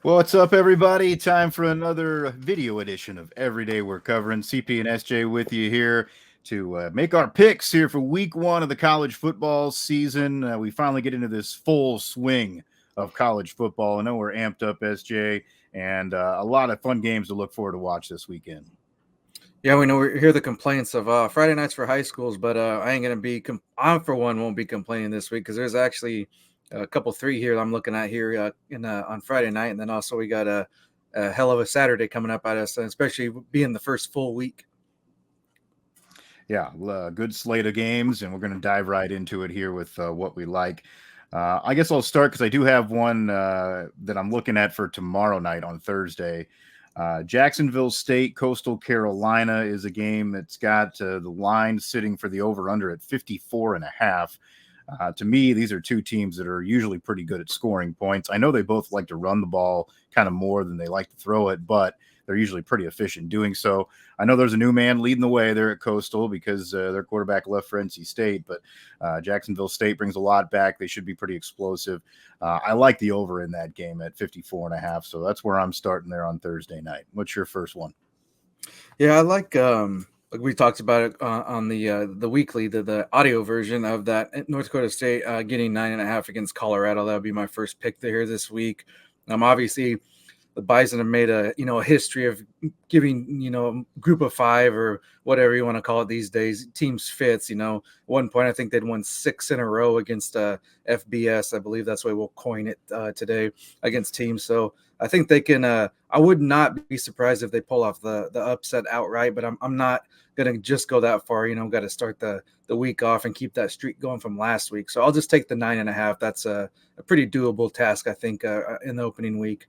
What's up, everybody? Time for another video edition of Every Day We're Covering. CP and SJ with you here to make our picks here for week one of the college football season. We finally get into this full swing of college football. I know we're amped up, SJ, and a lot of fun games to look forward to watch this weekend. Yeah, we know we hear the complaints of Friday nights for high schools, but I ain't gonna be. I for one won't be complaining this week because there's actually a couple three here I'm looking at here on Friday night, and then also we got a hell of a Saturday coming up at us, and especially being the first full week. Yeah, good slate of games, and we're going to dive right into it here with what we like. I guess I'll start because I do have one that I'm looking at for tomorrow night on Thursday. Jacksonville State, Coastal Carolina is a game that's got the line sitting for the over-under at 54.5. To me, these are two teams that are usually pretty good at scoring points. I know they both like to run the ball kind of more than they like to throw it, but they're usually pretty efficient doing so. I know there's a new man leading the way there at Coastal because their quarterback left for NC State, but Jacksonville State brings a lot back. They should be pretty explosive. I like the over in that game at 54.5, so that's where I'm starting there on Thursday night. What's your first one? Yeah, I like we talked about it on the weekly, the audio version of that North Dakota State getting 9.5 against Colorado. That would be my first pick there this week. Obviously the Bison have made a history of giving group of five or whatever you want to call it these days teams fits. At one point I think they'd won 6 in a row against FBS. I believe that's why we'll coin it today against teams. So I think they can. I would not be surprised if they pull off the upset outright, but I'm not gonna just go that far. Got to start the week off and keep that streak going from last week. So I'll just take the 9.5. That's a pretty doable task, I think, in the opening week.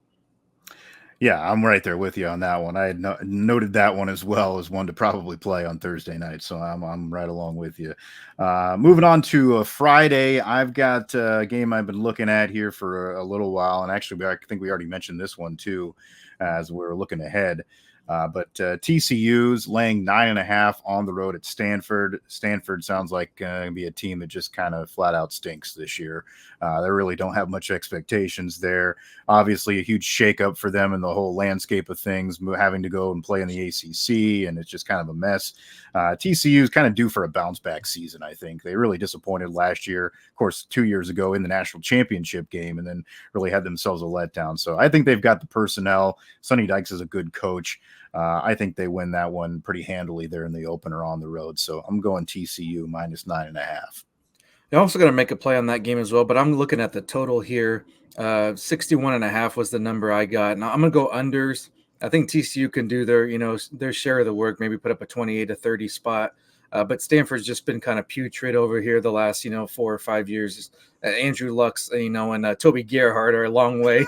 Yeah, I'm right there with you on that one. I had noted that one as well as one to probably play on Thursday night, so I'm right along with you. Moving on to Friday, I've got a game I've been looking at here for a little while, and actually, I think we already mentioned this one too as we're looking ahead. But TCU's laying 9.5 on the road at Stanford. Stanford sounds like going to be a team that just kind of flat out stinks this year. They really don't have much expectations there. Obviously, a huge shakeup for them in the whole landscape of things, having to go and play in the ACC, and it's just kind of a mess. TCU is kind of due for a bounce back season, I think. They really disappointed last year, of course, 2 years ago in the national championship game, and then really had themselves a letdown. So I think they've got the personnel. Sonny Dykes is a good coach. I think they win that one pretty handily there in the opener on the road. So I'm going TCU minus 9.5. You're also going to make a play on that game as well, but I'm looking at the total here. 61.5 was the number I got. Now I'm going to go unders. I think TCU can do their share of the work, maybe put up a 28 to 30 spot. But Stanford's just been kind of putrid over here the last 4 or 5 years. Andrew Luck's and Toby Gerhardt are a long way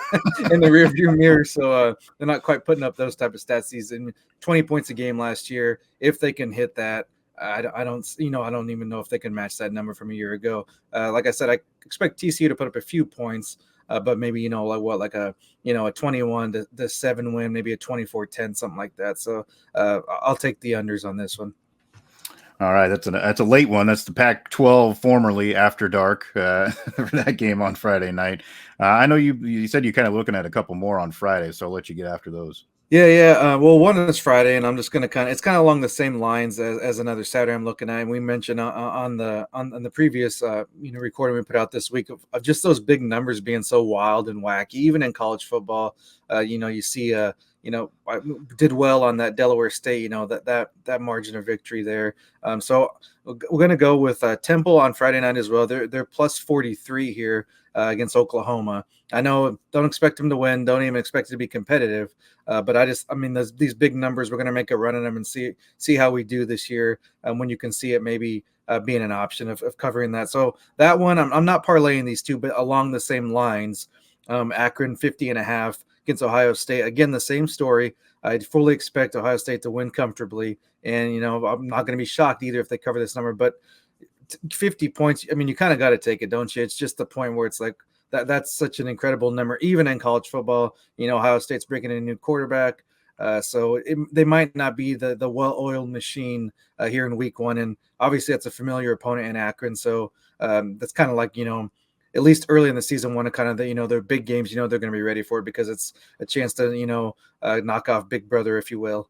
in the rearview mirror, so they're not quite putting up those type of stats. Season 20 points a game last year. If they can hit that, I don't even know if they can match that number from a year ago. Like I said, I expect TCU to put up a few points, but maybe like a 21 to 7 win, maybe a 24-10, something like that. So I'll take the unders on this one. All right, that's a late one. That's the Pac-12, formerly After Dark, for that game on Friday night. I know you said you're kind of looking at a couple more on Friday, so I'll let you get after those. Yeah. Well, one is Friday, and I'm just gonna it's kind of along the same lines as another Saturday I'm looking at. And we mentioned on the previous recording we put out this week of just those big numbers being so wild and wacky, even in college football. You see I did well on that Delaware State. That margin of victory there. So we're gonna go with Temple on Friday night as well. They're plus 43 here against Oklahoma. I know, don't expect them to win. Don't even expect it to be competitive. But these big numbers, we're going to make a run at them and see how we do this year. When you can see it maybe being an option of covering that. So that one, I'm not parlaying these two, but along the same lines. Akron 50.5 against Ohio State. Again, the same story. I fully expect Ohio State to win comfortably. And, I'm not going to be shocked either if they cover this number. But 50 points, you kind of got to take it, don't you? It's just the point where it's like, that's such an incredible number, even in college football. Ohio State's bringing in a new quarterback. So they might not be the well-oiled machine here in week one. And obviously that's a familiar opponent in Akron. So that's kind of like, at least early in the season, one of kind of the, their big games, they're going to be ready for it because it's a chance to, knock off Big Brother, if you will.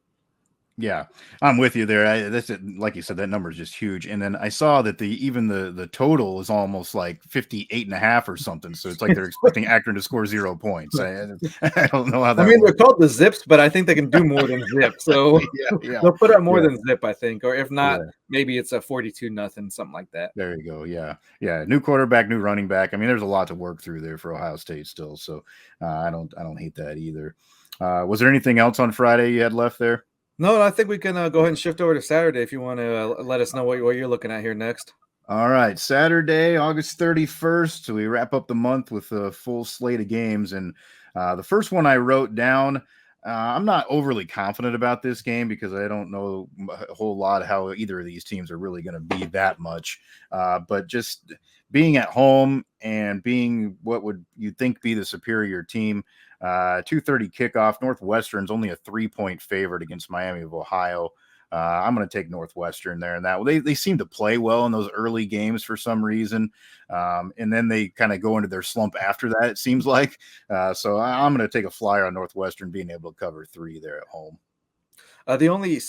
Yeah, I'm with you there. That's it. Like you said, that number is just huge. And then I saw that even the total is almost like 58.5 or something. So it's like they're expecting Akron to score 0 points. I don't know how I that mean, they're works. called the Zips, but I think they can do more than Zip. So Yeah, they'll put up more yeah, than Zip, I think. Or if not, yeah. maybe it's a 42-0, something like that. There you go. Yeah, yeah. New quarterback, new running back. I mean, there's a lot to work through there for Ohio State still. So I don't hate that either. Was there anything else on Friday you had left there? No, I think we can go ahead and shift over to Saturday if you want to let us know what you're looking at here next. All right, Saturday, August 31st. So we wrap up the month with a full slate of games. And the first one I wrote down, I'm not overly confident about this game because I don't know a whole lot how either of these teams are really going to be that much. But just being at home and being what would you think be the superior team, 2:30 kickoff. Northwestern's only a 3-point favorite against Miami of Ohio. I'm going to take Northwestern there, and that they seem to play well in those early games for some reason, and then they kind of go into their slump after that. It seems like so. I'm going to take a flyer on Northwestern being able to cover 3 there at home. The only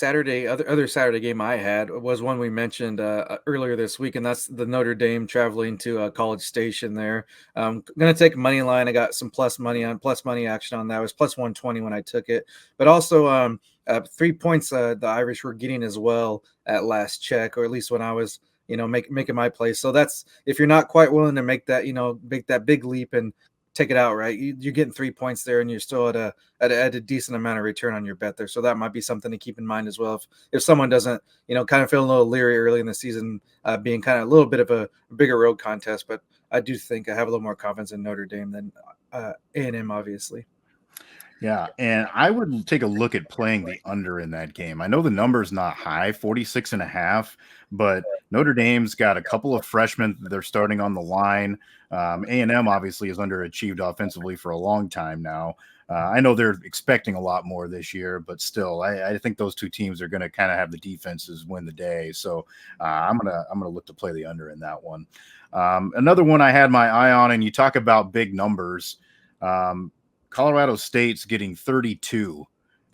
other Saturday game I had was one we mentioned earlier this week, and that's the Notre Dame traveling to College Station. There, I'm going to take money line. I got some plus money action on that. It was plus 120 when I took it, but also 3 points the Irish were getting as well at last check, or at least when I was making my play. So that's if you're not quite willing to make that big leap and take it out, right? You're getting 3 points there, and you're still at a decent amount of return on your bet there. So that might be something to keep in mind as well. If someone doesn't, kind of feel a little leery early in the season, being kind of a little bit of a bigger road contest, but I do think I have a little more confidence in Notre Dame than A&M, obviously. Yeah, and I would take a look at playing the under in that game. I know the number is not high, 46.5, but Notre Dame's got a couple of freshmen that they're starting on the line. A&M obviously has underachieved offensively for a long time now. I know they're expecting a lot more this year, but still, I think those two teams are going to kind of have the defenses win the day. So I'm gonna look to play the under in that one. Another one I had my eye on, and you talk about big numbers. Colorado State's getting 32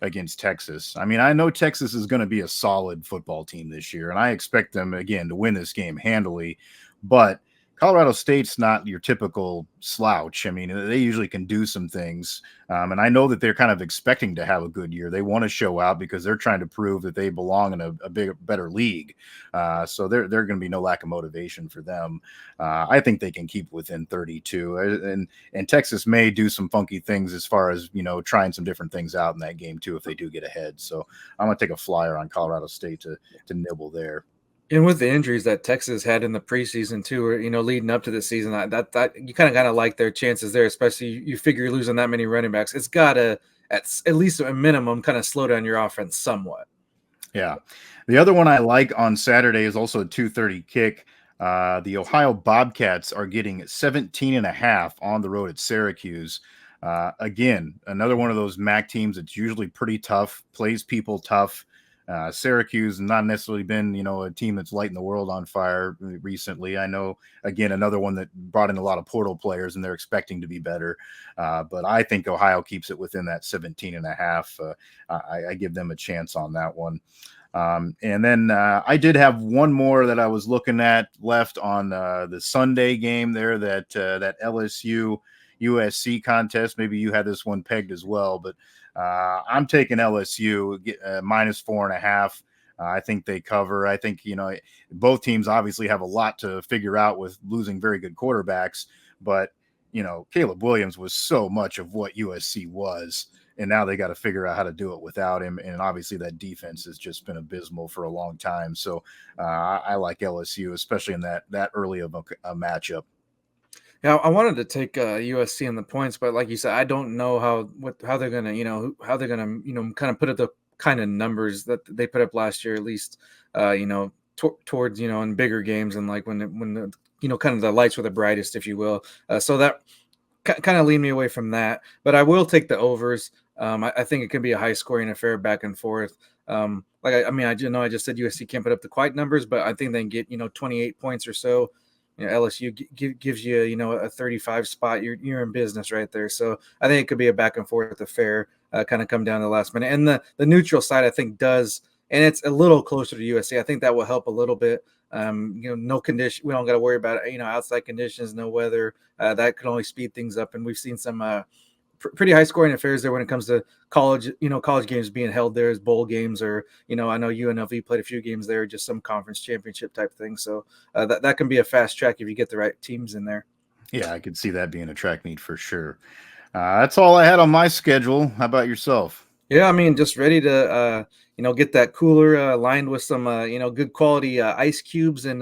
against Texas. I mean, I know Texas is going to be a solid football team this year, and I expect them, again, to win this game handily. But Colorado State's not your typical slouch. I mean, they usually can do some things. And I know that they're kind of expecting to have a good year. They want to show out because they're trying to prove that they belong in a better league. So they're going to be no lack of motivation for them. I think they can keep within 32. And Texas may do some funky things as far as, trying some different things out in that game too if they do get ahead. So I'm going to take a flyer on Colorado State to nibble there. And with the injuries that Texas had in the preseason too, or leading up to the season, that you kind of like their chances there, especially you figure you're losing that many running backs. It's got to at least a minimum kind of slow down your offense somewhat. Yeah, the other one I like on Saturday is also a 2:30 kick. The Ohio Bobcats are getting 17.5 on the road at Syracuse. Again, another one of those MAC teams that's usually pretty tough, plays people tough. Syracuse has not necessarily been, a team that's lighting the world on fire recently. I know, again, another one that brought in a lot of portal players and they're expecting to be better. But I think Ohio keeps it within that 17.5. I give them a chance on that one. And then I did have one more that I was looking at left on the Sunday game there, that LSU USC contest. Maybe you had this one pegged as well, but I'm taking LSU minus 4.5. I think they cover. I think, both teams obviously have a lot to figure out with losing very good quarterbacks, but, Caleb Williams was so much of what USC was, and now they got to figure out how to do it without him. And obviously that defense has just been abysmal for a long time. So I like LSU, especially in that early of a matchup. Yeah, I wanted to take USC in the points, but like you said, I don't know how they're gonna, kind of put up the kind of numbers that they put up last year, at least, towards, in bigger games and like when the, kind of the lights were the brightest, if you will. So that kind of lead me away from that, but I will take the overs. I think it could be a high scoring affair back and forth. I just said USC can't put up the quite numbers, but I think they can get, 28 points or so. LSU gives you, a 35 spot. You're in business right there. So I think it could be a back and forth affair, kind of come down to the last minute. And the neutral side, I think, does, and it's a little closer to USC. I think that will help a little bit. No condition. We don't got to worry about outside conditions, no weather. That could only speed things up. And we've seen some pretty high scoring affairs there when it comes to college, college games being held there as bowl games, or, I know UNLV played a few games there, just some conference championship type thing. So that can be a fast track if you get the right teams in there. Yeah, I could see that being a track meet for sure. That's all I had on my schedule. How about yourself? Yeah, I mean, just ready to, get that cooler lined with some, good quality ice cubes, and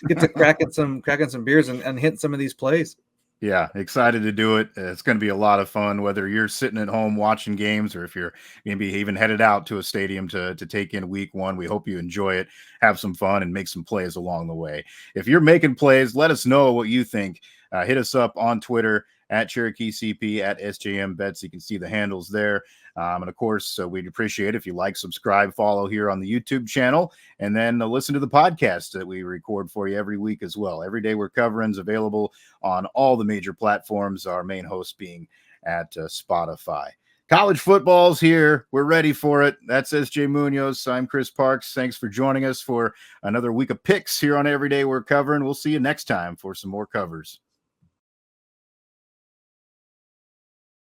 get to cracking some beers and hitting some of these plays. Yeah, excited to do it. It's going to be a lot of fun, whether you're sitting at home watching games or if you're maybe even headed out to a stadium to take in week one. We hope you enjoy it, have some fun, and make some plays along the way. If you're making plays, let us know what you think. Hit us up on Twitter at Cherokee CP, at SJM Bets. You can see the handles there. And of course, we'd appreciate it if you like, subscribe, follow here on the YouTube channel, and then listen to the podcast that we record for you every week as well. Every day we're covering is available on all the major platforms, our main host being at Spotify. College football's here. We're ready for it. That's SJ Munoz. I'm Chris Parks. Thanks for joining us for another week of picks here on Every Day We're Covering. We'll see you next time for some more covers.